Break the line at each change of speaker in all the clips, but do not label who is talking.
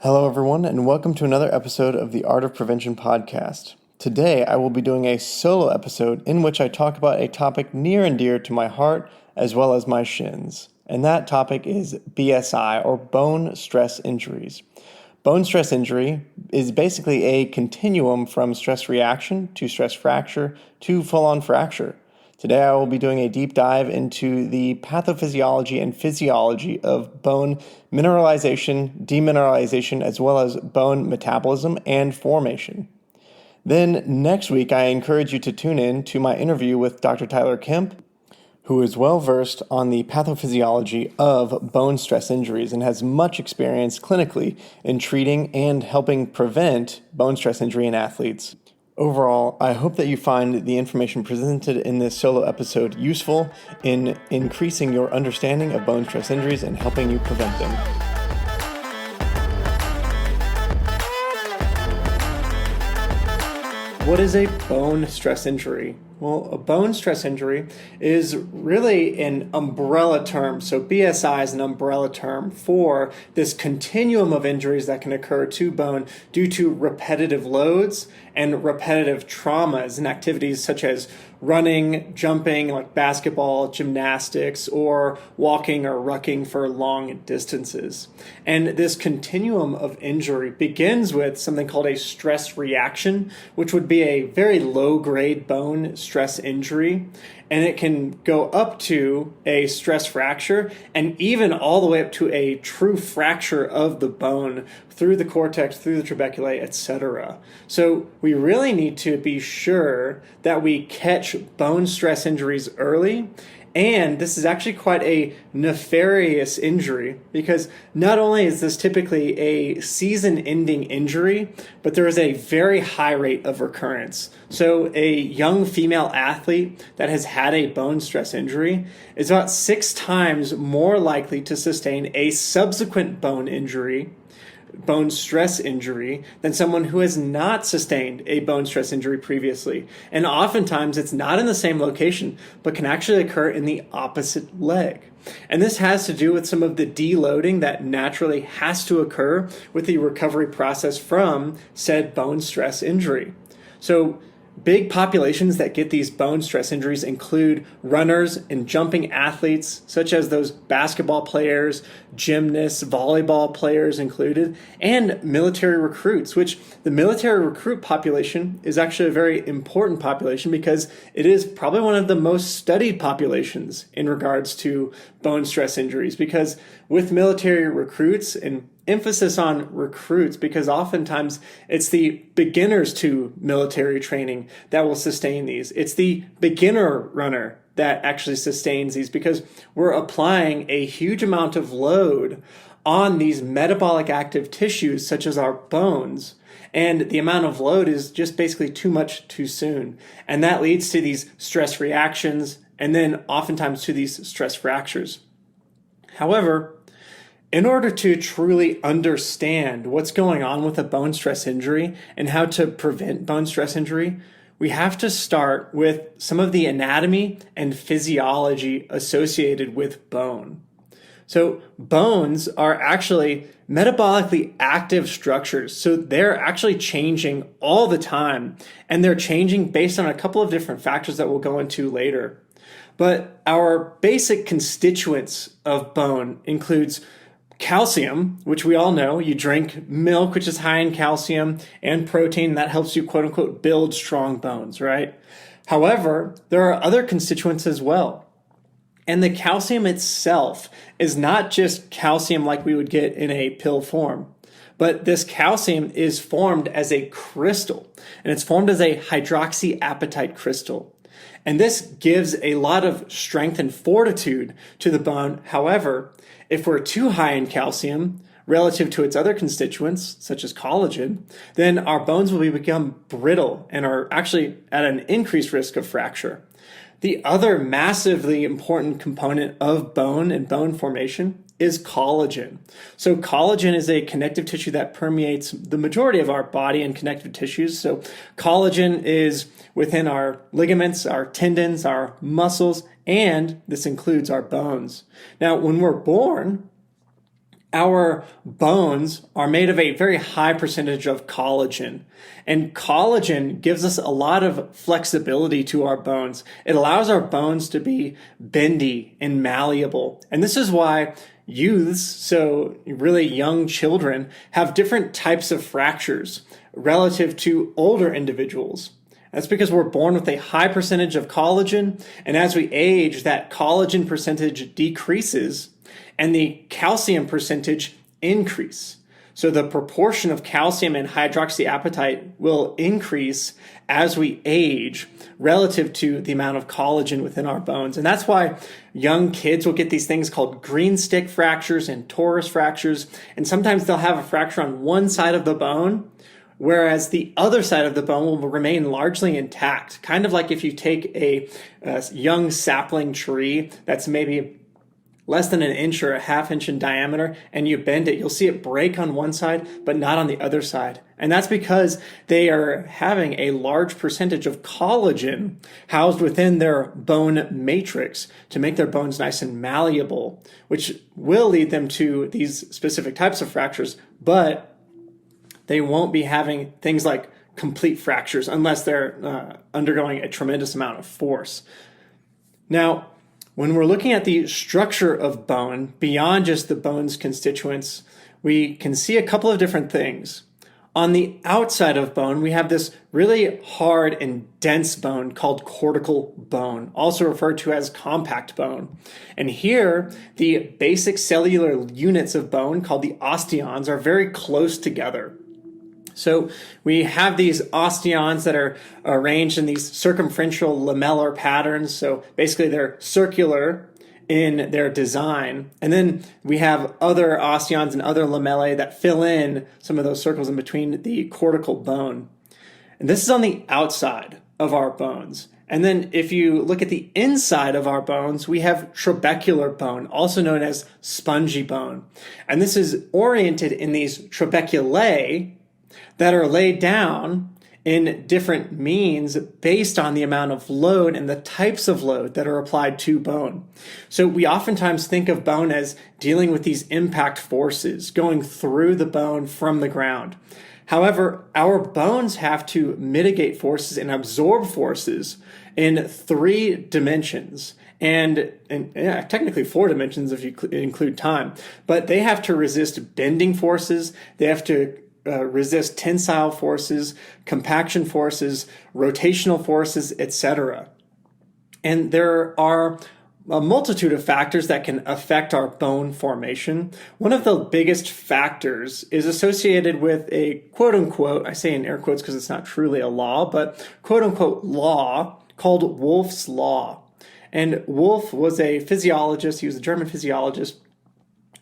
Hello, everyone, and welcome to another episode of the Art of Prevention podcast. Today, I will be doing a solo episode in which I talk about a topic near and dear to my heart as well as my shins. And that topic is BSI, or bone stress injuries. Bone stress injury is basically a continuum from stress reaction to stress fracture to full-on fracture. Today I will be doing a deep dive into the pathophysiology and physiology of bone mineralization, demineralization, as well as bone metabolism and formation. Then next week I encourage you to tune in to my interview with Dr. Tyler Kemp, who is well versed on the pathophysiology of bone stress injuries and has much experience clinically in treating and helping prevent bone stress injury in athletes. Overall, I hope that you find the information presented in this solo episode useful in increasing your understanding of bone stress injuries and helping you prevent them. What is a bone stress injury? Well, a bone stress injury is really an umbrella term. So BSI is an umbrella term for this continuum of injuries that can occur to bone due to repetitive loads and repetitive traumas and activities such as running, jumping, like basketball, gymnastics, or walking or rucking for long distances. And this continuum of injury begins with something called a stress reaction, which would be a very low-grade bone stress injury, and it can go up to a stress fracture and even all the way up to a true fracture of the bone through the cortex, through the trabeculae, etc. So we really need to be sure that we catch bone stress injuries early. And this is actually quite a nefarious injury because not only is this typically a season-ending injury, but there is a very high rate of recurrence. So a young female athlete that has had a bone stress injury is about 6 times more likely to sustain a subsequent bone stress injury than someone who has not sustained a bone stress injury previously. And oftentimes it's not in the same location, but can actually occur in the opposite leg. And this has to do with some of the deloading that naturally has to occur with the recovery process from said bone stress injury. So big populations that get these bone stress injuries include runners and jumping athletes, such as those basketball players, gymnasts, volleyball players included, and military recruits, which the military recruit population is actually a very important population because it is probably one of the most studied populations in regards to bone stress injuries. Because with military recruits, and emphasis on recruits because oftentimes it's the beginners to military training that will sustain these. It's the beginner runner that actually sustains these because we're applying a huge amount of load on these metabolic active tissues such as our bones. And the amount of load is just basically too much too soon. And that leads to these stress reactions and then oftentimes to these stress fractures. However, in order to truly understand what's going on with a bone stress injury and how to prevent bone stress injury, we have to start with some of the anatomy and physiology associated with bone. So bones are actually metabolically active structures. So they're actually changing all the time, and they're changing based on a couple of different factors that we'll go into later. But our basic constituents of bone includes calcium, which we all know. You drink milk, which is high in calcium, and protein that helps you, quote unquote, build strong bones, right? However, there are other constituents as well. And the calcium itself is not just calcium like we would get in a pill form, but this calcium is formed as a crystal, and it's formed as a hydroxyapatite crystal. And this gives a lot of strength and fortitude to the bone. However, if we're too high in calcium relative to its other constituents, such as collagen, then our bones will become brittle and are actually at an increased risk of fracture. The other massively important component of bone and bone formation is collagen. So collagen is a connective tissue that permeates the majority of our body and connective tissues. So collagen is within our ligaments, our tendons, our muscles, and this includes our bones. Now, when we're born, our bones are made of a very high percentage of collagen. And collagen gives us a lot of flexibility to our bones. It allows our bones to be bendy and malleable. And this is why youths, so really young children, have different types of fractures relative to older individuals. That's because we're born with a high percentage of collagen, and as we age, that collagen percentage decreases and the calcium percentage increase. So the proportion of calcium and hydroxyapatite will increase as we age relative to the amount of collagen within our bones. And that's why young kids will get these things called green stick fractures and torus fractures. And sometimes they'll have a fracture on one side of the bone, whereas the other side of the bone will remain largely intact. Kind of like if you take a young sapling tree that's maybe less than an inch or a half inch in diameter, and you bend it, you'll see it break on one side, but not on the other side. And that's because they are having a large percentage of collagen housed within their bone matrix to make their bones nice and malleable, which will lead them to these specific types of fractures, but they won't be having things like complete fractures unless they're undergoing a tremendous amount of force. Now, when we're looking at the structure of bone, beyond just the bone's constituents, we can see a couple of different things. On the outside of bone, we have this really hard and dense bone called cortical bone, also referred to as compact bone. And here, the basic cellular units of bone, called the osteons, are very close together. So we have these osteons that are arranged in these circumferential lamellar patterns. So basically they're circular in their design. And then we have other osteons and other lamellae that fill in some of those circles in between the cortical bone. And this is on the outside of our bones. And then if you look at the inside of our bones, we have trabecular bone, also known as spongy bone. And this is oriented in these trabeculae that are laid down in different means based on the amount of load and the types of load that are applied to bone. So we oftentimes think of bone as dealing with these impact forces going through the bone from the ground. However, our bones have to mitigate forces and absorb forces in 3 dimensions. And technically 4 dimensions if you include time. But they have to resist bending forces, they have to resist tensile forces, compaction forces, rotational forces, etc. And there are a multitude of factors that can affect our bone formation. One of the biggest factors is associated with a quote-unquote, I say in air quotes because it's not truly a law, but quote-unquote law called Wolff's Law. And Wolff was a physiologist, he was a German physiologist,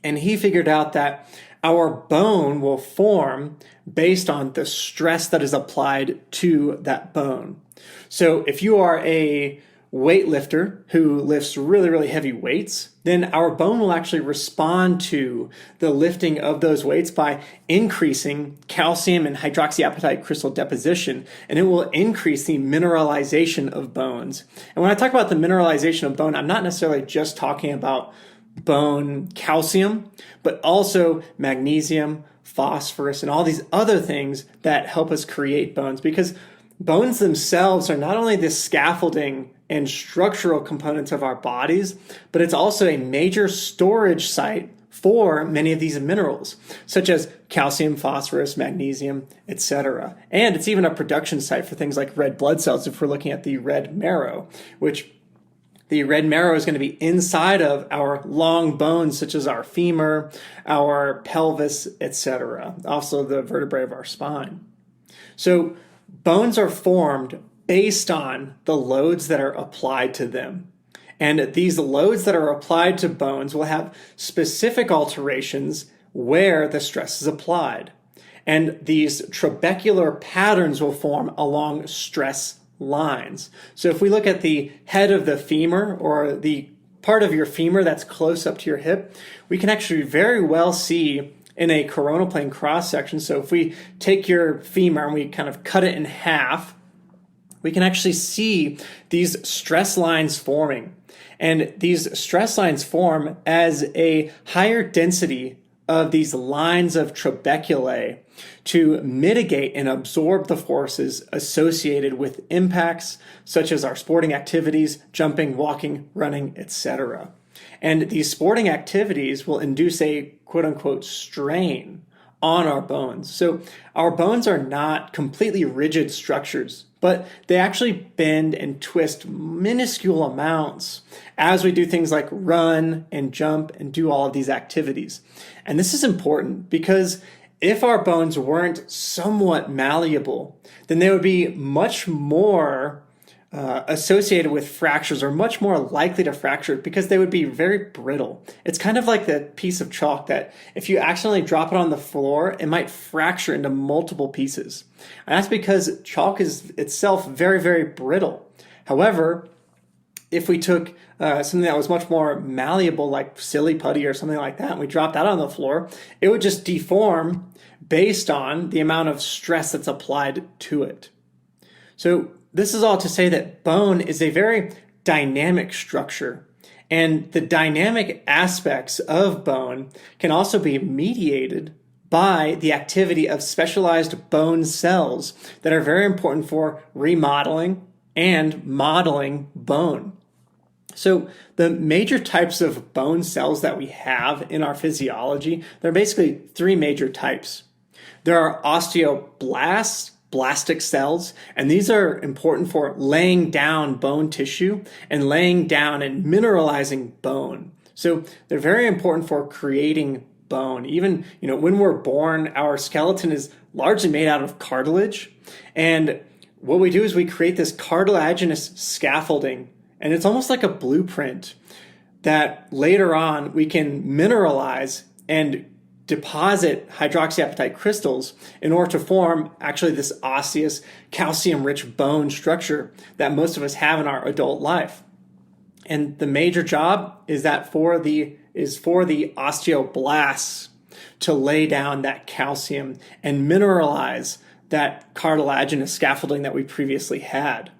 and he figured out that our bone will form based on the stress that is applied to that bone. So if you are a weightlifter who lifts really, really heavy weights, then our bone will actually respond to the lifting of those weights by increasing calcium and hydroxyapatite crystal deposition, and it will increase the mineralization of bones. And when I talk about the mineralization of bone, I'm not necessarily just talking about bone calcium, but also magnesium, phosphorus, and all these other things that help us create bones, because bones themselves are not only the scaffolding and structural components of our bodies, but it's also a major storage site for many of these minerals, such as calcium, phosphorus, magnesium, etc. And it's even a production site for things like red blood cells if we're looking at the red marrow, which the red marrow is going to be inside of our long bones, such as our femur, our pelvis, etc. Also the vertebrae of our spine. So bones are formed based on the loads that are applied to them. And these loads that are applied to bones will have specific alterations where the stress is applied. And these trabecular patterns will form along stress lines. So if we look at the head of the femur, or the part of your femur that's close up to your hip, we can actually very well see in a coronal plane cross section. So if we take your femur and we kind of cut it in half, we can actually see these stress lines forming. And these stress lines form as a higher density of these lines of trabeculae to mitigate and absorb the forces associated with impacts such as our sporting activities, jumping, walking, running, etc. And these sporting activities will induce a quote-unquote strain on our bones. So our bones are not completely rigid structures, but they actually bend and twist minuscule amounts as we do things like run and jump and do all of these activities. And this is important because if our bones weren't somewhat malleable, then they would be much more associated with fractures, or much more likely to fracture, because they would be very brittle. It's kind of like that piece of chalk that if you accidentally drop it on the floor, it might fracture into multiple pieces. And that's because chalk is itself very, very brittle. However, if we took something that was much more malleable, like silly putty or something like that, and we dropped that on the floor, it would just deform based on the amount of stress that's applied to it. So this is all to say that bone is a very dynamic structure, and the dynamic aspects of bone can also be mediated by the activity of specialized bone cells that are very important for remodeling and modeling bone. So the major types of bone cells that we have in our physiology, there are basically three major types. There are osteoblasts, blastic cells, and these are important for laying down bone tissue and laying down and mineralizing bone. So they're very important for creating bone. Even, when we're born, our skeleton is largely made out of cartilage. And what we do is we create this cartilaginous scaffolding, and it's almost like a blueprint that later on we can mineralize and deposit hydroxyapatite crystals in order to form actually this osseous, calcium-rich bone structure that most of us have in our adult life. And the major job is for the osteoblasts to lay down that calcium and mineralize that cartilaginous scaffolding that we previously had.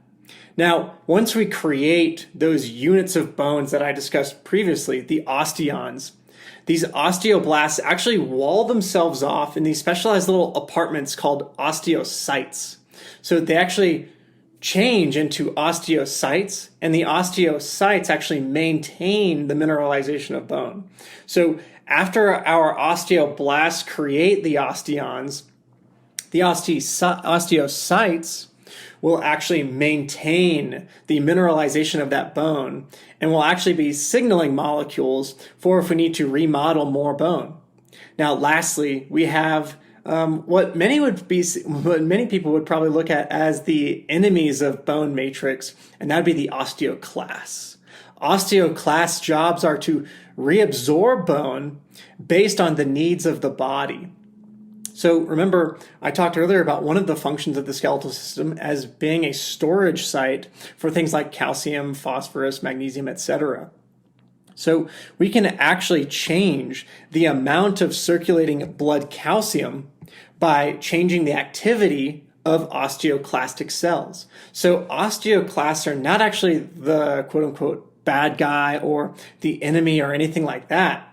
Now, once we create those units of bones that I discussed previously, the osteons, these osteoblasts actually wall themselves off in these specialized little apartments called osteocytes. So they actually change into osteocytes, and the osteocytes actually maintain the mineralization of bone. So after our osteoblasts create the osteons, the osteocytes will actually maintain the mineralization of that bone and will actually be signaling molecules for if we need to remodel more bone. Now, lastly, we have what many people would probably look at as the enemies of bone matrix, and that would be the osteoclasts. Osteoclasts' jobs are to reabsorb bone based on the needs of the body. So remember, I talked earlier about one of the functions of the skeletal system as being a storage site for things like calcium, phosphorus, magnesium, etc. So we can actually change the amount of circulating blood calcium by changing the activity of osteoclastic cells. So osteoclasts are not actually the quote-unquote bad guy or the enemy or anything like that.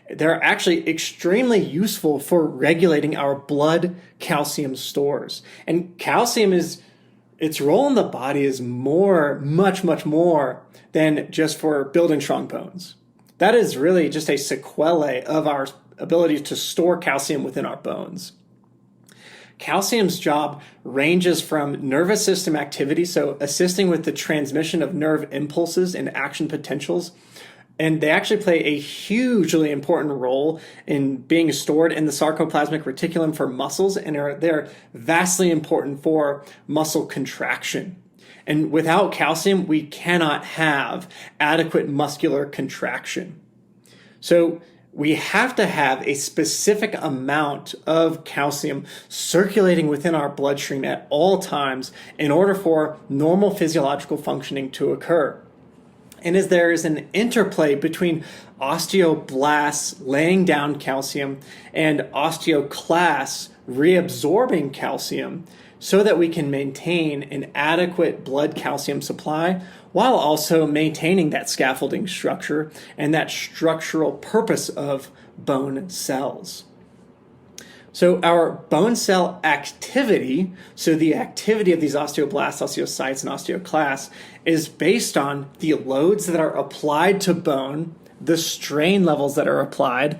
They're actually extremely useful for regulating our blood calcium stores. And calcium its role in the body is much more than just for building strong bones. That is really just a sequelae of our ability to store calcium within our bones. Calcium's job ranges from nervous system activity, so assisting with the transmission of nerve impulses and action potentials. And they actually play a hugely important role in being stored in the sarcoplasmic reticulum for muscles, and they're vastly important for muscle contraction. And without calcium, we cannot have adequate muscular contraction. So we have to have a specific amount of calcium circulating within our bloodstream at all times in order for normal physiological functioning to occur. And as there is an interplay between osteoblasts laying down calcium and osteoclasts reabsorbing calcium so that we can maintain an adequate blood calcium supply while also maintaining that scaffolding structure and that structural purpose of bone cells. So our bone cell activity, so the activity of these osteoblasts, osteocytes, and osteoclasts, is based on the loads that are applied to bone, the strain levels that are applied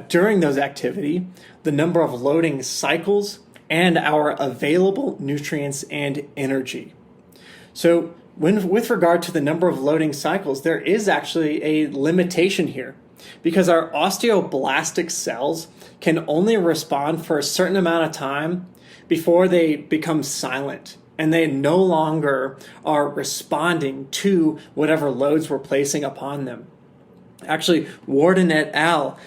during those activity, the number of loading cycles, and our available nutrients and energy. So with regard to the number of loading cycles, there is actually a limitation here, because our osteoblastic cells can only respond for a certain amount of time before they become silent and they no longer are responding to whatever loads we're placing upon them. Actually, Warden et al.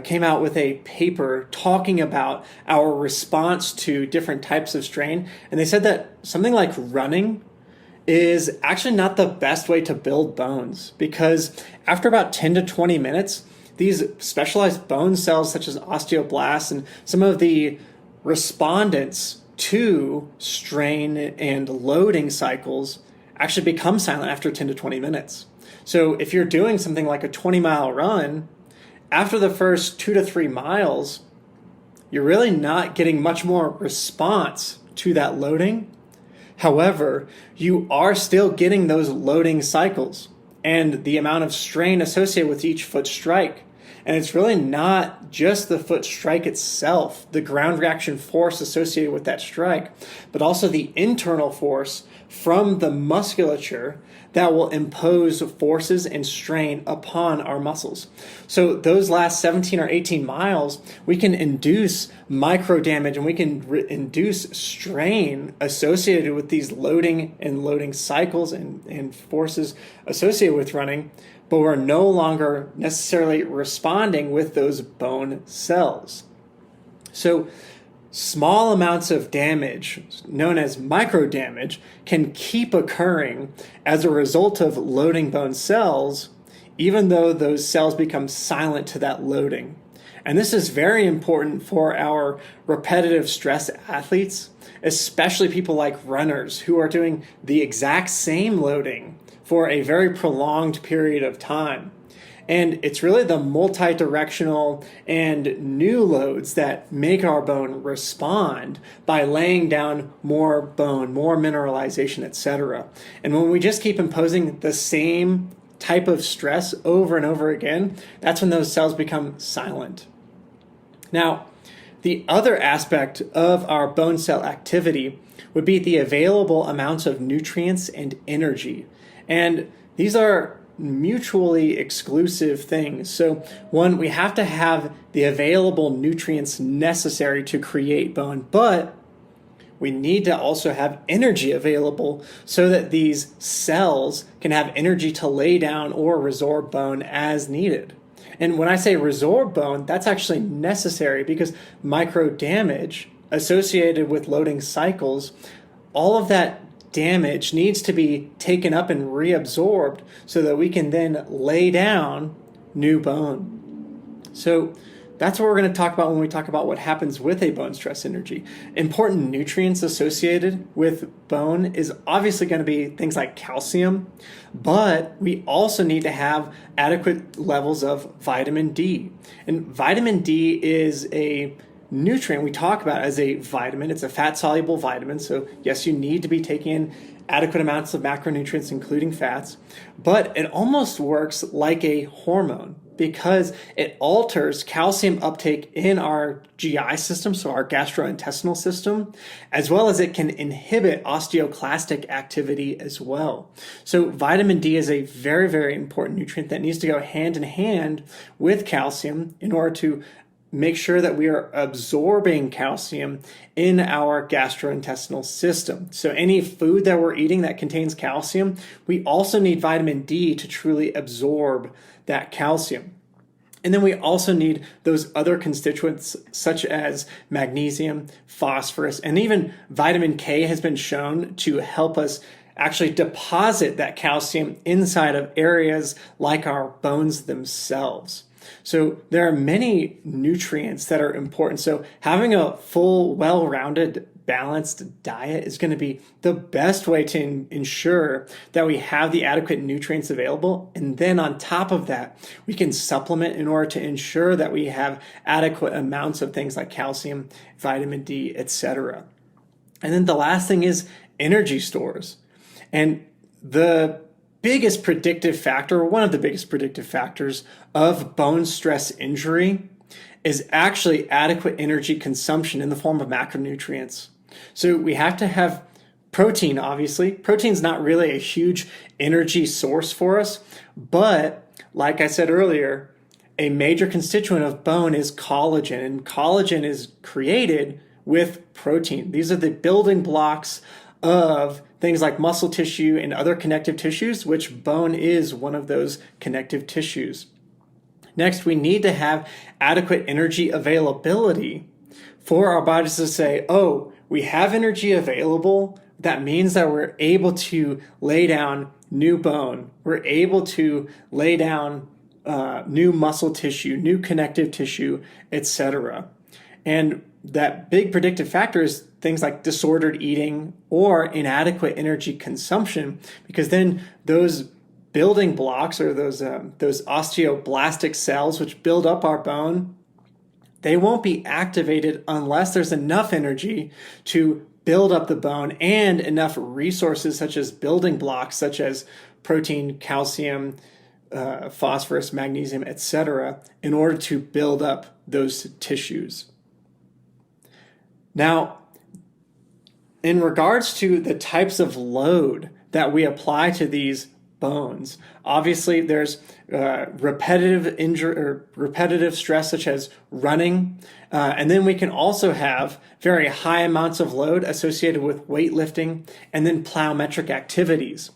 Came out with a paper talking about our response to different types of strain, and they said that something like running is actually not the best way to build bones, because after about 10 to 20 minutes, these specialized bone cells such as osteoblasts and some of the respondents to strain and loading cycles actually become silent after 10 to 20 minutes. So if you're doing something like a 20-mile run, after the first 2 to 3 miles, you're really not getting much more response to that loading. However, you are still getting those loading cycles and the amount of strain associated with each foot strike. And it's really not just the foot strike itself, the ground reaction force associated with that strike, but also the internal force from the musculature that will impose forces and strain upon our muscles. So those last 17 or 18 miles, we can induce micro damage and we can induce strain associated with these loading and loading cycles and forces associated with running, but we're no longer necessarily responding with those bone cells. So small amounts of damage, known as micro damage, can keep occurring as a result of loading bone cells, even though those cells become silent to that loading. And this is very important for our repetitive stress athletes, especially people like runners who are doing the exact same loading for a very prolonged period of time. And it's really the multi-directional and new loads that make our bone respond by laying down more bone, more mineralization, etc. And when we just keep imposing the same type of stress over and over again, that's when those cells become silent. Now, the other aspect of our bone cell activity would be the available amounts of nutrients and energy. And these are mutually exclusive things. So one, we have to have the available nutrients necessary to create bone, but we need to also have energy available so that these cells can have energy to lay down or resorb bone as needed. And when I say resorb bone, that's actually necessary because micro damage associated with loading cycles, all of that damage needs to be taken up and reabsorbed so that we can then lay down new bone. So that's what we're going to talk about when we talk about what happens with a bone stress injury. Important nutrients associated with bone is obviously going to be things like calcium, but we also need to have adequate levels of vitamin D. And vitamin D is a nutrient we talk about as a vitamin. It's a fat-soluble vitamin, so yes, you need to be taking in adequate amounts of macronutrients, including fats, but it almost works like a hormone because it alters calcium uptake in our GI system, so our gastrointestinal system, as well as it can inhibit osteoclastic activity as well. So vitamin D is a very, very important nutrient that needs to go hand in hand with calcium in order to make sure that we are absorbing calcium in our gastrointestinal system. So any food that we're eating that contains calcium, we also need vitamin D to truly absorb that calcium. And then we also need those other constituents such as magnesium, phosphorus, and even vitamin K has been shown to help us actually deposit that calcium inside of areas like our bones themselves. So there are many nutrients that are important. So having a full, well-rounded, balanced diet is going to be the best way to ensure that we have the adequate nutrients available. And then on top of that, we can supplement in order to ensure that we have adequate amounts of things like calcium, vitamin D, etc. And then the last thing is energy stores. And the biggest predictive factor, or one of the biggest predictive factors of bone stress injury is actually adequate energy consumption in the form of macronutrients. So we have to have protein, obviously. Protein's not really a huge energy source for us, but like I said earlier, a major constituent of bone is collagen, and collagen is created with protein. These are the building blocks of things like muscle tissue and other connective tissues, which bone is one of those connective tissues. Next, we need to have adequate energy availability for our bodies to say, oh, we have energy available. That means that we're able to lay down new bone. We're able to lay down new muscle tissue, new connective tissue, etc. And that big predictive factor is things like disordered eating or inadequate energy consumption, because then those building blocks, or those osteoblastic cells which build up our bone, they won't be activated unless there's enough energy to build up the bone and enough resources such as building blocks such as protein, calcium, phosphorus, magnesium, etc., in order to build up those tissues. Now, in regards to the types of load that we apply to these bones, obviously there's repetitive stress such as running, and then we can also have very high amounts of load associated with weightlifting and then plyometric activities.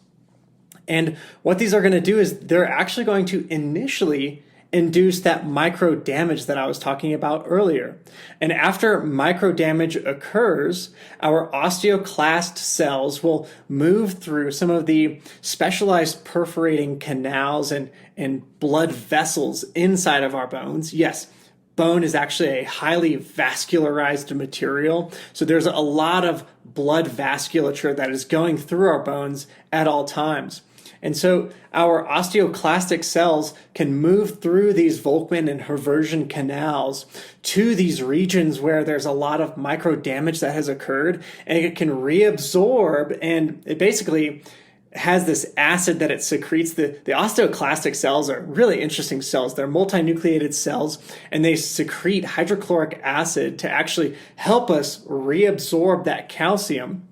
And what these are going to do is they're actually going to initially induce that micro damage that I was talking about earlier. And after micro damage occurs, our osteoclast cells will move through some of the specialized perforating canals and blood vessels inside of our bones. Yes, bone is actually a highly vascularized material. So there's a lot of blood vasculature that is going through our bones at all times. And so our osteoclastic cells can move through these Volkmann and Haversian canals to these regions where there's a lot of micro damage that has occurred, and it can reabsorb, and it basically has this acid that it secretes. The osteoclastic cells are really interesting cells. They're multinucleated cells, and they secrete hydrochloric acid to actually help us reabsorb that calcium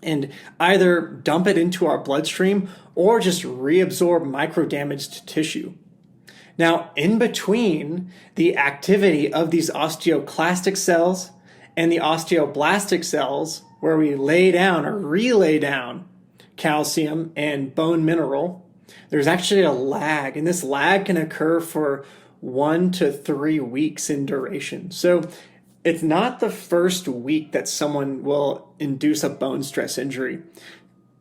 and either dump it into our bloodstream or just reabsorb micro-damaged tissue. Now, in between the activity of these osteoclastic cells and the osteoblastic cells, where we lay down or relay down calcium and bone mineral, there's actually a lag, and this lag can occur for 1 to 3 weeks in duration. So it's not the first week that someone will induce a bone stress injury.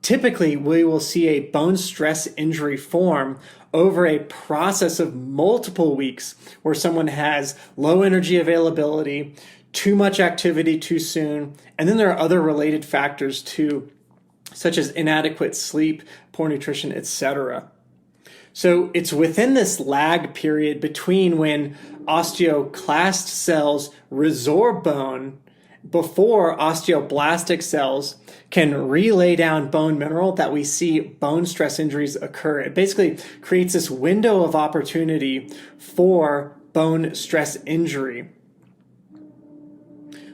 Typically, we will see a bone stress injury form over a process of multiple weeks where someone has low energy availability, too much activity too soon, and then there are other related factors too, such as inadequate sleep, poor nutrition, etc. So it's within this lag period between when osteoclast cells resorb bone before osteoblastic cells can relay down bone mineral that we see bone stress injuries occur. It basically creates this window of opportunity for bone stress injury.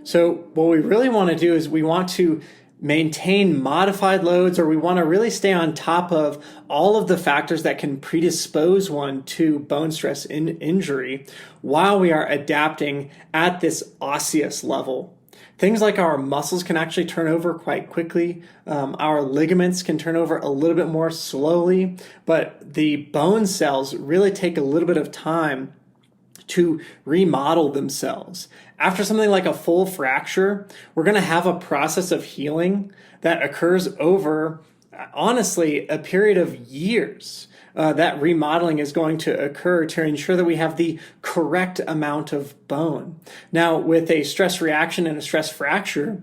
So what we really want to do is we want to maintain modified loads, or we want to really stay on top of all of the factors that can predispose one to bone stress injury while we are adapting at this osseous level. Things like our muscles can actually turn over quite quickly. Our ligaments can turn over a little bit more slowly, but the bone cells really take a little bit of time to remodel themselves. After something like a full fracture, we're going to have a process of healing that occurs over, honestly, a period of years. that remodeling is going to occur to ensure that we have the correct amount of bone. Now, with a stress reaction and a stress fracture,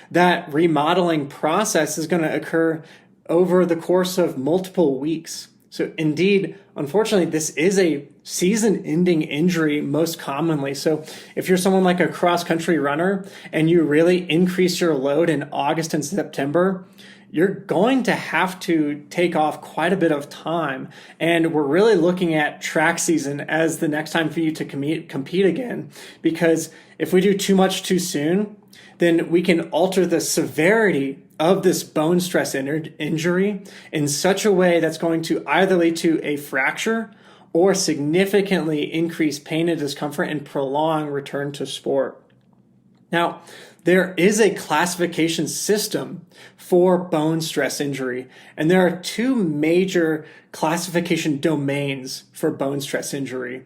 that remodeling process is going to occur over the course of multiple weeks. So indeed, unfortunately, this is a season-ending injury most commonly. So if you're someone like a cross-country runner and you really increase your load in August and September, you're going to have to take off quite a bit of time. And we're really looking at track season as the next time for you to compete again. Because if we do too much too soon, then we can alter the severity of this bone stress injury in such a way that's going to either lead to a fracture or significantly increase pain and discomfort and prolong return to sport. Now, there is a classification system for bone stress injury, and there are two major classification domains for bone stress injury.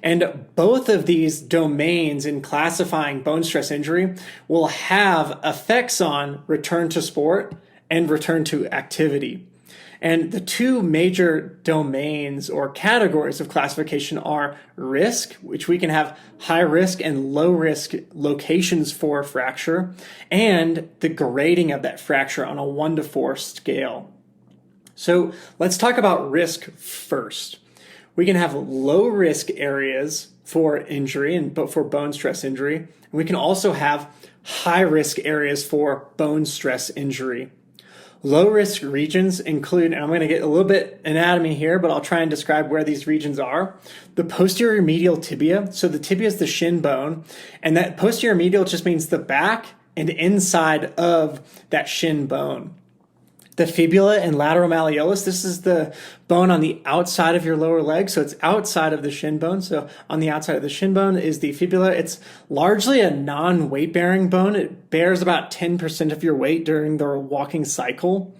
And both of these domains in classifying bone stress injury will have effects on return to sport and return to activity. And the two major domains or categories of classification are risk, which we can have high risk and low risk locations for fracture, and the grading of that fracture on a 1 to 4 scale. So let's talk about risk first. We can have low risk areas for injury and for bone stress injury. And we can also have high risk areas for bone stress injury. Low risk regions include, and I'm going to get a little bit anatomy here, but I'll try and describe where these regions are. The posterior medial tibia. So the tibia is the shin bone, and that posterior medial just means the back and inside of that shin bone. The fibula and lateral malleolus, this is the bone on the outside of your lower leg. So it's outside of the shin bone. So on the outside of the shin bone is the fibula. It's largely a non-weight bearing bone. It bears about 10% of your weight during the walking cycle.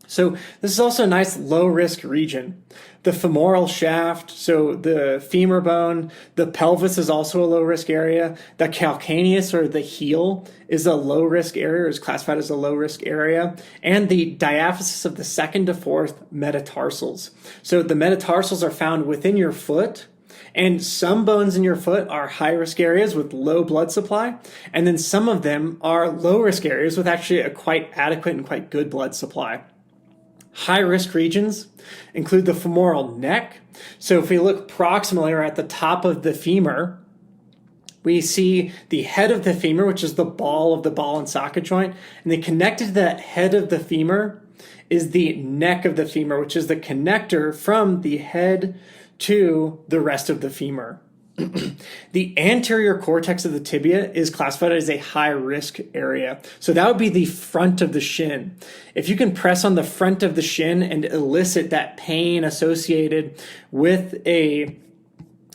So this is also a nice low risk region. The femoral shaft, so the femur bone, the pelvis is also a low risk area. The calcaneus or the heel is a low risk area, is classified as a low risk area. And the diaphysis of the 2nd to 4th metatarsals. So the metatarsals are found within your foot. And some bones in your foot are high risk areas with low blood supply. And then some of them are low risk areas with actually a quite adequate and quite good blood supply. High-risk regions include the femoral neck. So if we look proximally or at the top of the femur, we see the head of the femur, which is the ball of the ball and socket joint. And then connected to that head of the femur is the neck of the femur, which is the connector from the head to the rest of the femur. The anterior cortex of the tibia is classified as a high risk area. So that would be the front of the shin. If you can press on the front of the shin and elicit that pain associated with a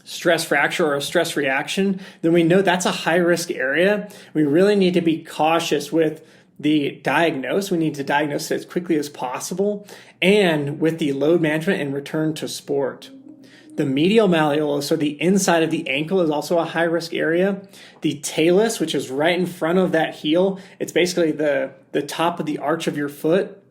stress fracture or a stress reaction, then we know that's a high risk area. We really need to be cautious with the diagnose. We need to diagnose it as quickly as possible, and with the load management and return to sport. The medial malleolus, or the inside of the ankle, is also a high-risk area. The talus, which is right in front of that heel, it's basically the top of the arch of your foot.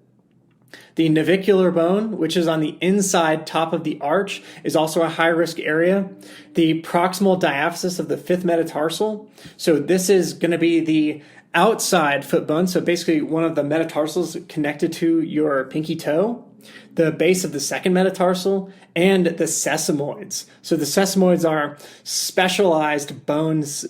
The navicular bone, which is on the inside top of the arch, is also a high-risk area. The proximal diaphysis of the 5th metatarsal. So this is going to be the outside foot bone, so basically one of the metatarsals connected to your pinky toe. The base of the 2nd metatarsal, and the sesamoids. So the sesamoids are specialized bones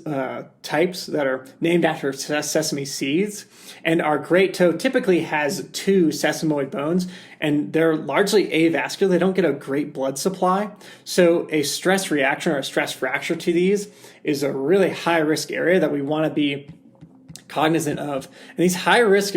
types that are named after sesame seeds. And our great toe typically has 2 sesamoid bones, and they're largely avascular. They don't get a great blood supply. So a stress reaction or a stress fracture to these is a really high risk area that we want to be cognizant of. And these high risk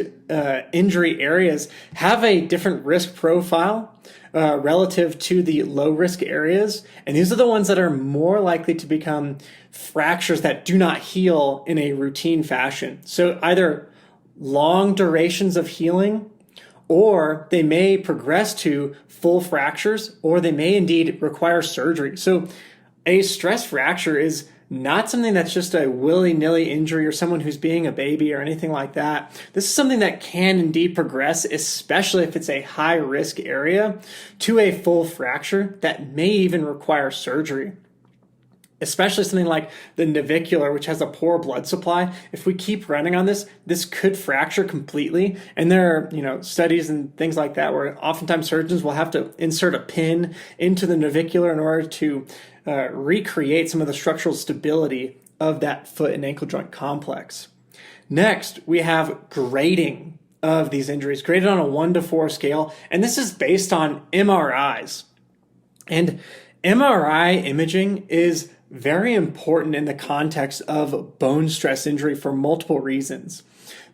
injury areas have a different risk profile relative to the low risk areas. And these are the ones that are more likely to become fractures that do not heal in a routine fashion. So either long durations of healing, or they may progress to full fractures, or they may indeed require surgery. So a stress fracture is not something that's just a willy-nilly injury or someone who's being a baby or anything like that. This is something that can indeed progress, especially if it's a high-risk area, to a full fracture that may even require surgery. Especially something like the navicular, which has a poor blood supply. If we keep running on this, this could fracture completely. And there are, studies and things like that where oftentimes surgeons will have to insert a pin into the navicular in order to recreate some of the structural stability of that foot and ankle joint complex. Next, we have grading of these injuries, graded on a 1 to 4 scale. And this is based on MRIs. And MRI imaging is very important in the context of bone stress injury for multiple reasons.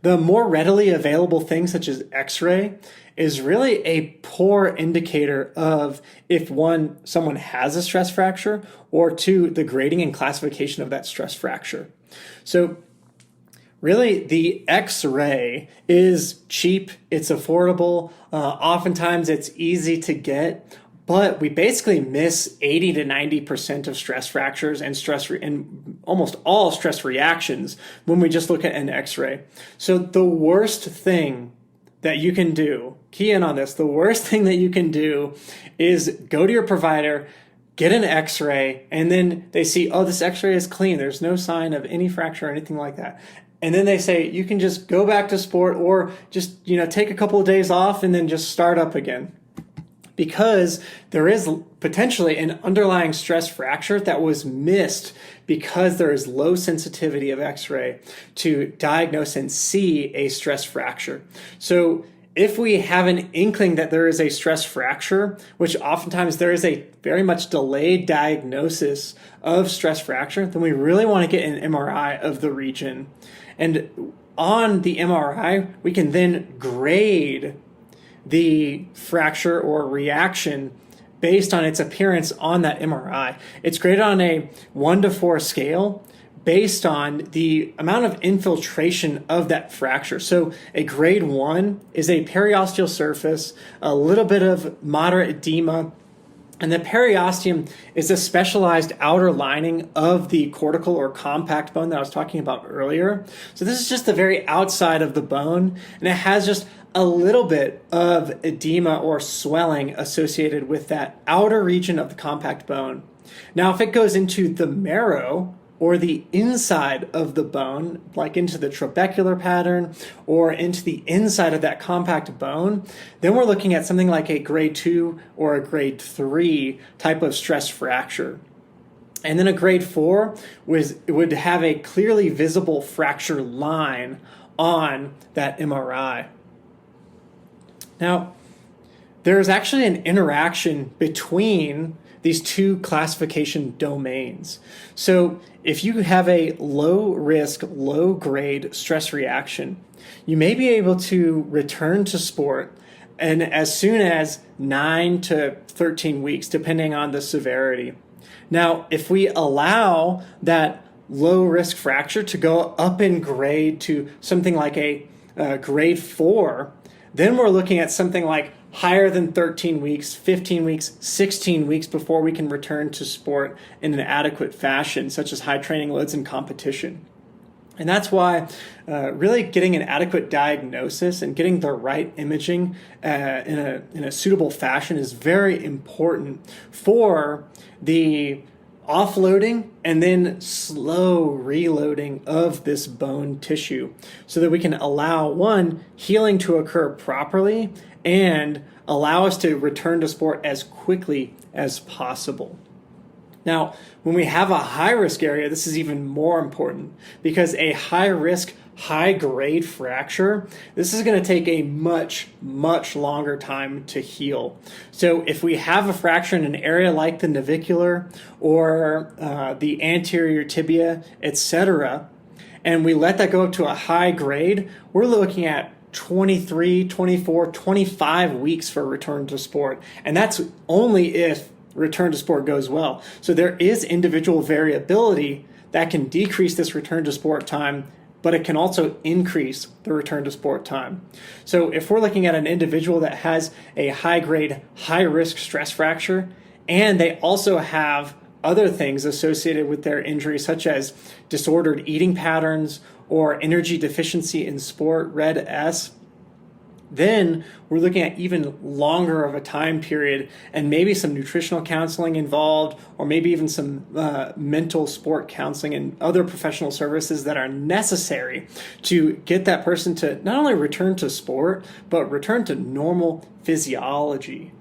The more readily available things such as X-ray is really a poor indicator of if someone has a stress fracture, or two, the grading and classification of that stress fracture. So really, the X-ray is cheap, it's affordable, oftentimes it's easy to get, but we basically miss 80 to 90% of stress fractures and almost all stress reactions when we just look at an X-ray. So the worst thing that you can do, key in on this, the worst thing that you can do is go to your provider, get an X-ray, and then they see, oh, this X-ray is clean. There's no sign of any fracture or anything like that. And then they say, you can just go back to sport or just, take a couple of days off and then just start up again. Because there is potentially an underlying stress fracture that was missed because there is low sensitivity of X-ray to diagnose and see a stress fracture. So if we have an inkling that there is a stress fracture, which oftentimes there is a very much delayed diagnosis of stress fracture, then we really want to get an MRI of the region. And on the MRI, we can then grade the fracture or reaction based on its appearance on that MRI. It's graded on a 1 to 4 scale based on the amount of infiltration of that fracture. So a grade 1 is a periosteal surface, a little bit of moderate edema, and the periosteum is a specialized outer lining of the cortical or compact bone that I was talking about earlier. So this is just the very outside of the bone, and it has just a little bit of edema or swelling associated with that outer region of the compact bone. Now, if it goes into the marrow or the inside of the bone, like into the trabecular pattern or into the inside of that compact bone, then we're looking at something like a grade 2 or a grade 3 type of stress fracture. And then a grade 4 would have a clearly visible fracture line on that MRI. Now, there's actually an interaction between these two classification domains. So if you have a low risk, low grade stress reaction, you may be able to return to sport and as soon as 9 to 13 weeks, depending on the severity. Now, if we allow that low risk fracture to go up in grade to something like a grade 4, then we're looking at something like higher than 13 weeks, 15 weeks, 16 weeks before we can return to sport in an adequate fashion, such as high training loads and competition. And that's why really getting an adequate diagnosis and getting the right imaging in a suitable fashion is very important for the offloading and then slow reloading of this bone tissue so that we can allow, one, healing to occur properly and allow us to return to sport as quickly as possible. Now, when we have a high-risk area, this is even more important because a high-risk, high-grade fracture, this is going to take a much, much longer time to heal. So if we have a fracture in an area like the navicular or the anterior tibia, etc., and we let that go up to a high grade, we're looking at 23, 24, 25 weeks for return to sport. And that's only if return to sport goes well. So there is individual variability that can decrease this return to sport time, but it can also increase the return to sport time. So if we're looking at an individual that has a high grade, high risk stress fracture, and they also have other things associated with their injury, such as disordered eating patterns or energy deficiency in sport, red S, then we're looking at even longer of a time period and maybe some nutritional counseling involved, or maybe even some mental sport counseling and other professional services that are necessary to get that person to not only return to sport, but return to normal physiology.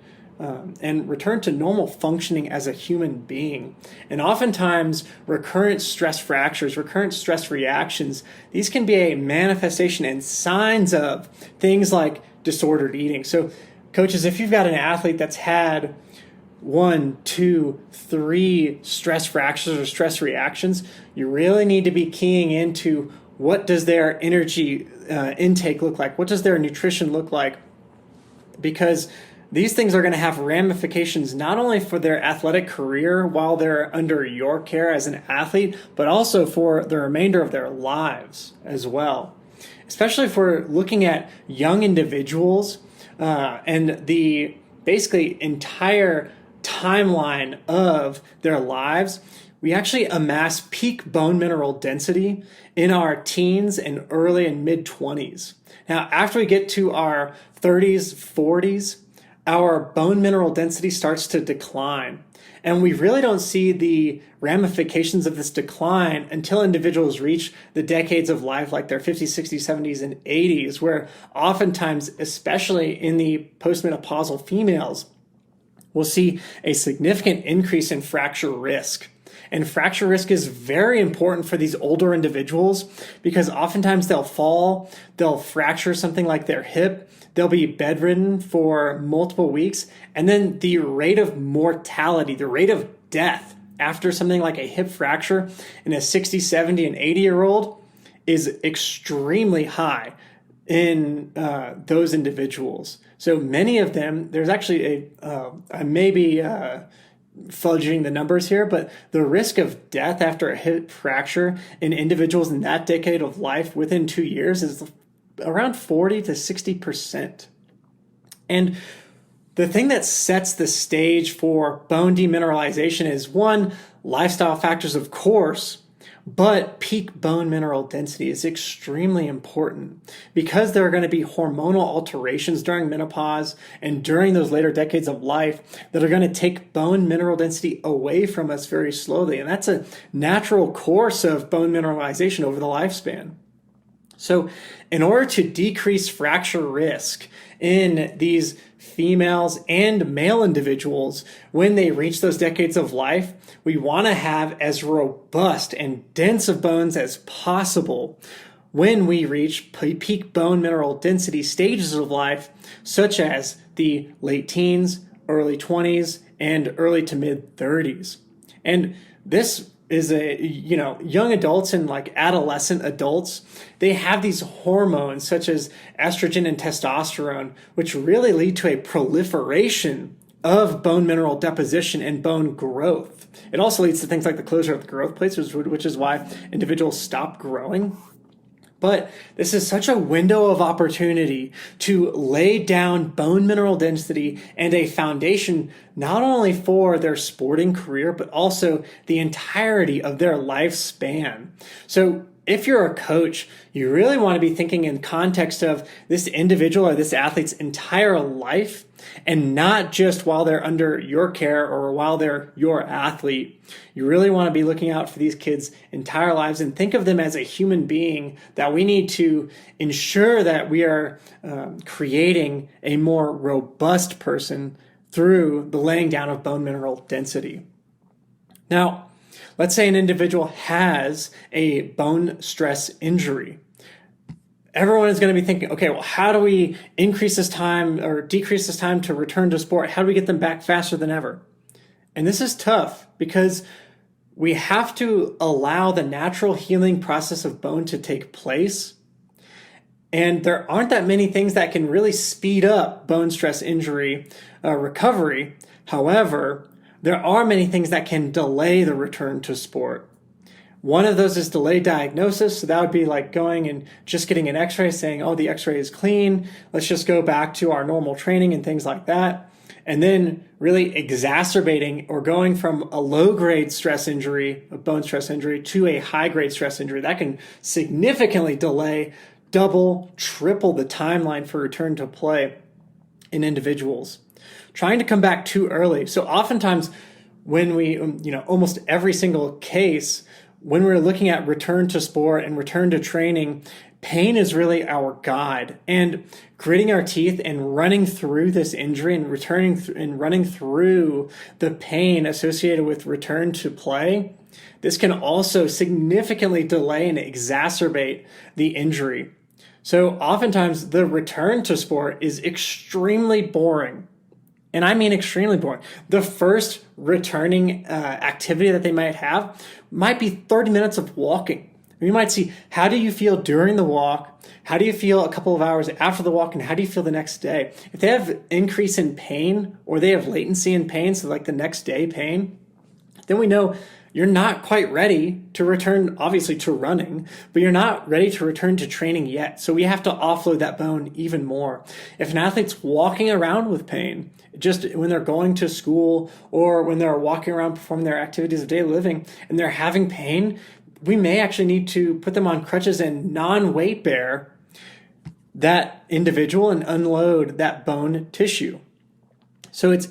And return to normal functioning as a human being. And oftentimes, recurrent stress fractures, recurrent stress reactions, these can be a manifestation and signs of things like disordered eating. So, coaches, if you've got an athlete that's had 1, 2, 3 stress fractures or stress reactions, you really need to be keying into what does their energy intake look like? What does their nutrition look like? Because these things are going to have ramifications not only for their athletic career while they're under your care as an athlete, but also for the remainder of their lives as well. Especially if we're looking at young individuals and the basically entire timeline of their lives, we actually amass peak bone mineral density in our teens and early and mid-20s. Now, after we get to our 30s, 40s, our bone mineral density starts to decline. And we really don't see the ramifications of this decline until individuals reach the decades of life, like their 50s, 60s, 70s, and 80s, where oftentimes, especially in the postmenopausal females, we'll see a significant increase in fracture risk. And fracture risk is very important for these older individuals because oftentimes they'll fall, they'll fracture something like their hip, they'll be bedridden for multiple weeks, and then the rate of mortality, the rate of death after something like a hip fracture in a 60, 70, and 80-year-old is extremely high in those individuals. So many of them, there's actually I may be fudging the numbers here, but the risk of death after a hip fracture in individuals in that decade of life within 2 years is around 40 to 60%. And the thing that sets the stage for bone demineralization is, one, lifestyle factors, of course, but peak bone mineral density is extremely important because there are going to be hormonal alterations during menopause and during those later decades of life that are going to take bone mineral density away from us very slowly. And that's a natural course of bone mineralization over the lifespan. So in order to decrease fracture risk in these females and male individuals when they reach those decades of life, we want to have as robust and dense of bones as possible when we reach peak bone mineral density stages of life, such as the late teens, early 20s, and early to mid 30s. And this is young adults and like adolescent adults, they have these hormones such as estrogen and testosterone, which really lead to a proliferation of bone mineral deposition and bone growth. It also leads to things like the closure of the growth plates, which is why individuals stop growing. But this is such a window of opportunity to lay down bone mineral density and a foundation not only for their sporting career, but also the entirety of their lifespan. So if you're a coach, you really want to be thinking in context of this individual or this athlete's entire life and not just while they're under your care or while they're your athlete. You really want to be looking out for these kids' entire lives and think of them as a human being that we need to ensure that we are creating a more robust person through the laying down of bone mineral density. Now, let's say an individual has a bone stress injury. Everyone is going to be thinking, okay, well, how do we increase this time or decrease this time to return to sport? How do we get them back faster than ever? And this is tough because we have to allow the natural healing process of bone to take place. And there aren't that many things that can really speed up bone stress injury recovery. However, there are many things that can delay the return to sport. One of those is delayed diagnosis. So that would be like going and just getting an x-ray saying, oh, the x-ray is clean. Let's just go back to our normal training and things like that. and then really exacerbating or going from a low-grade stress injury, a bone stress injury, to a high-grade stress injury. That can significantly delay, double, triple the timeline for return to play in individuals. Trying to come back too early. So oftentimes when we, almost every single case, when we're looking at return to sport and return to training, pain is really our guide. And gritting our teeth and running through this injury and running through the pain associated with return to play, this can also significantly delay and exacerbate the injury. So oftentimes the return to sport is extremely boring. And I mean extremely boring. The first returning activity that they might have might be 30 minutes of walking. You might see, how do you feel during the walk? How do you feel a couple of hours after the walk? And how do you feel the next day? If they have increase in pain or they have latency in pain, so like the next day pain, then we know you're not quite ready to return, obviously, to running, but you're not ready to return to training yet. So we have to offload that bone even more. If an athlete's walking around with pain, just when they're going to school or when they're walking around performing their activities of daily living and they're having pain, we may actually need to put them on crutches and non-weight bear that individual and unload that bone tissue. So it's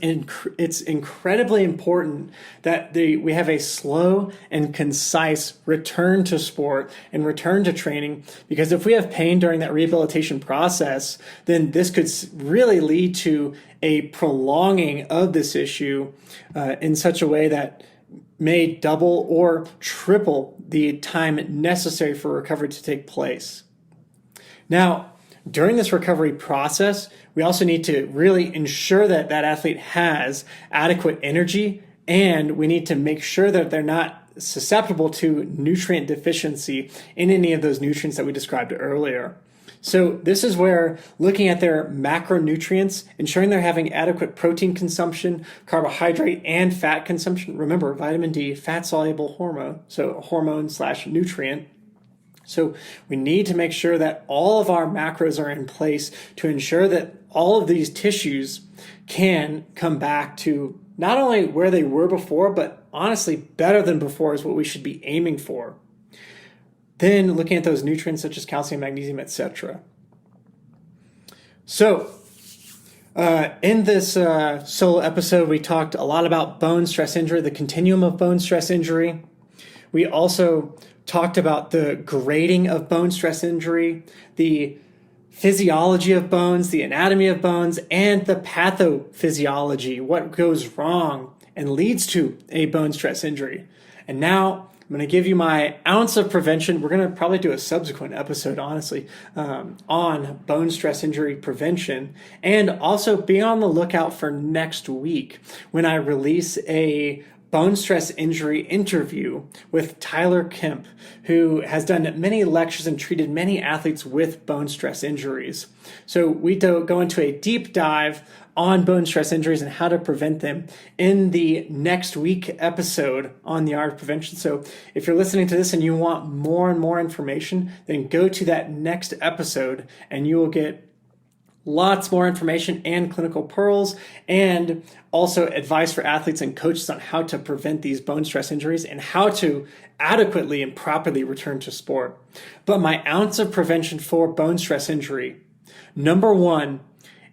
incredibly important that we have a slow and concise return to sport and return to training, because if we have pain during that rehabilitation process, then this could really lead to a prolonging of this issue in such a way that may double or triple the time necessary for recovery to take place. Now, during this recovery process, we also need to really ensure that that athlete has adequate energy, and we need to make sure that they're not susceptible to nutrient deficiency in any of those nutrients that we described earlier. So this is where looking at their macronutrients, ensuring they're having adequate protein consumption, carbohydrate, and fat consumption. Remember, vitamin D, fat-soluble hormone, so hormone/nutrient. So we need to make sure that all of our macros are in place to ensure that all of these tissues can come back to not only where they were before, but honestly better than before is what we should be aiming for. Then looking at those nutrients such as calcium, magnesium, etc. So in this solo episode, we talked a lot about bone stress injury, the continuum of bone stress injury. We also talked about the grading of bone stress injury, the physiology of bones, the anatomy of bones, and the pathophysiology, what goes wrong and leads to a bone stress injury. And now I'm going to give you my ounce of prevention. We're going to probably do a subsequent episode, honestly, on bone stress injury prevention. And also be on the lookout for next week when I release a bone stress injury interview with Tyler Kemp, who has done many lectures and treated many athletes with bone stress injuries. So we go into a deep dive on bone stress injuries and how to prevent them in the next week episode on the art of prevention. So if you're listening to this and you want more and more information, then go to that next episode and you will get lots more information and clinical pearls, and also advice for athletes and coaches on how to prevent these bone stress injuries and how to adequately and properly return to sport. But my ounce of prevention for bone stress injury: number one,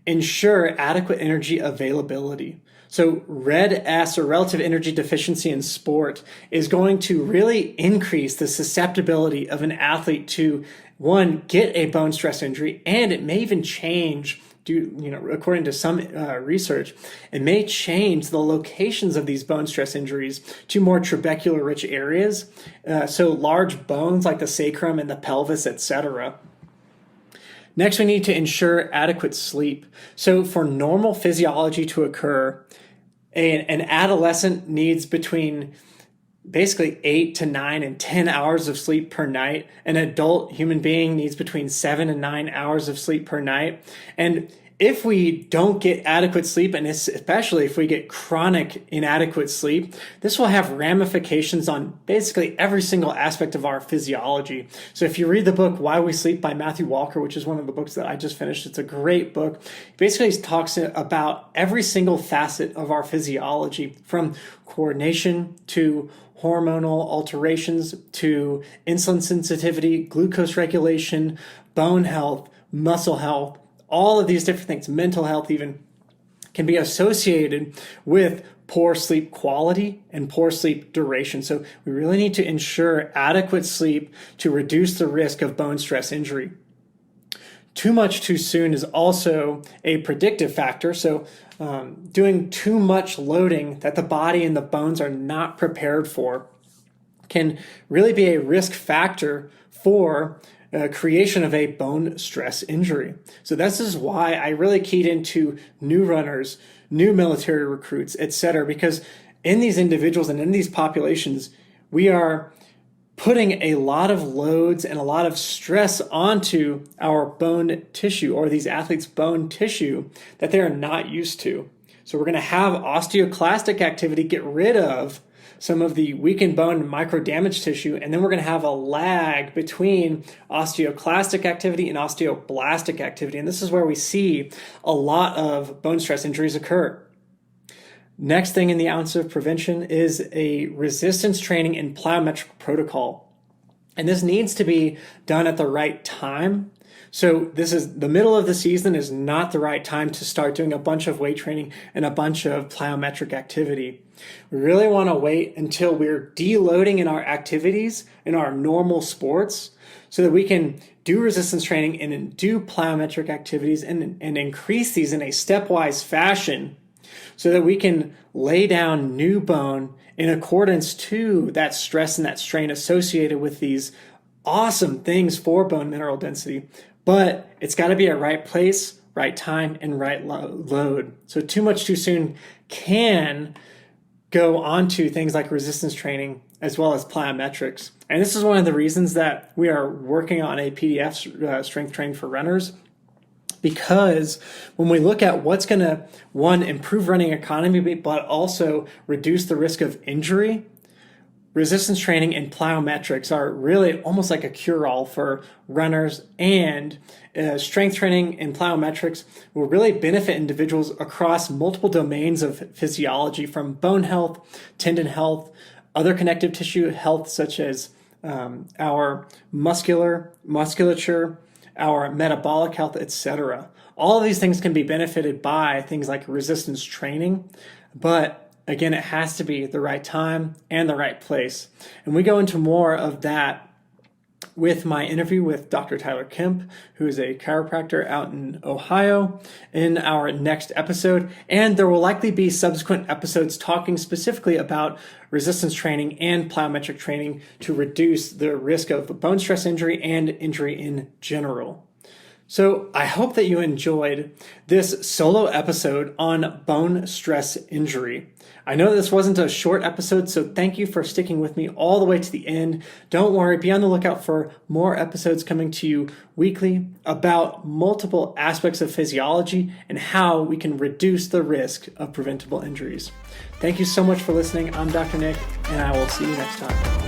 ensure adequate energy availability. So RED-S, or relative energy deficiency in sport, is going to really increase the susceptibility of an athlete to, one, get a bone stress injury, and it may even change, according to some research, it may change the locations of these bone stress injuries to more trabecular-rich areas, so large bones like the sacrum and the pelvis, etc. Next, we need to ensure adequate sleep. So for normal physiology to occur, an adolescent needs between basically 8 to 9 and 10 hours of sleep per night. An adult human being needs between 7 and 9 hours of sleep per night. And if we don't get adequate sleep, and especially if we get chronic inadequate sleep, this will have ramifications on basically every single aspect of our physiology. So if you read the book Why We Sleep by Matthew Walker, which is one of the books that I just finished, it's a great book. It basically talks about every single facet of our physiology, from coordination to hormonal alterations to insulin sensitivity, glucose regulation, bone health, muscle health. All of these different things, mental health even, can be associated with poor sleep quality and poor sleep duration. So we really need to ensure adequate sleep to reduce the risk of bone stress injury. Too much too soon is also a predictive factor. So doing too much loading that the body and the bones are not prepared for can really be a risk factor for creation of a bone stress injury. So this is why I really keyed into new runners, new military recruits, etc., because in these individuals and in these populations, we are putting a lot of loads and a lot of stress onto our bone tissue, or these athletes' bone tissue, that they are not used to. So we're going to have osteoclastic activity get rid of some of the weakened bone and micro damaged tissue, and then we're going to have a lag between osteoclastic activity and osteoblastic activity. And this is where we see a lot of bone stress injuries occur. Next thing in the ounce of prevention is a resistance training and plyometric protocol. And this needs to be done at the right time. So this is the middle of the season is not the right time to start doing a bunch of weight training and a bunch of plyometric activity. We really want to wait until we're deloading in our activities, in our normal sports, so that we can do resistance training and do plyometric activities and increase these in a stepwise fashion, so that we can lay down new bone in accordance to that stress and that strain associated with these awesome things for bone mineral density. But it's got to be at right place, right time, and right load. So too much too soon can go on to things like resistance training as well as plyometrics. And this is one of the reasons that we are working on a PDF strength training for runners, because when we look at what's going to, one, improve running economy, but also reduce the risk of injury, resistance training and plyometrics are really almost like a cure-all for runners, and strength training and plyometrics will really benefit individuals across multiple domains of physiology, from bone health, tendon health, other connective tissue health, such as our musculature, our metabolic health, etc. All of these things can be benefited by things like resistance training, but again, it has to be the right time and the right place. And we go into more of that with my interview with Dr. Tyler Kemp, who is a chiropractor out in Ohio, in our next episode. And there will likely be subsequent episodes talking specifically about resistance training and plyometric training to reduce the risk of bone stress injury and injury in general. So I hope that you enjoyed this solo episode on bone stress injury. I know this wasn't a short episode, so thank you for sticking with me all the way to the end. Don't worry, be on the lookout for more episodes coming to you weekly about multiple aspects of physiology and how we can reduce the risk of preventable injuries. Thank you so much for listening. I'm Dr. Nick, and I will see you next time.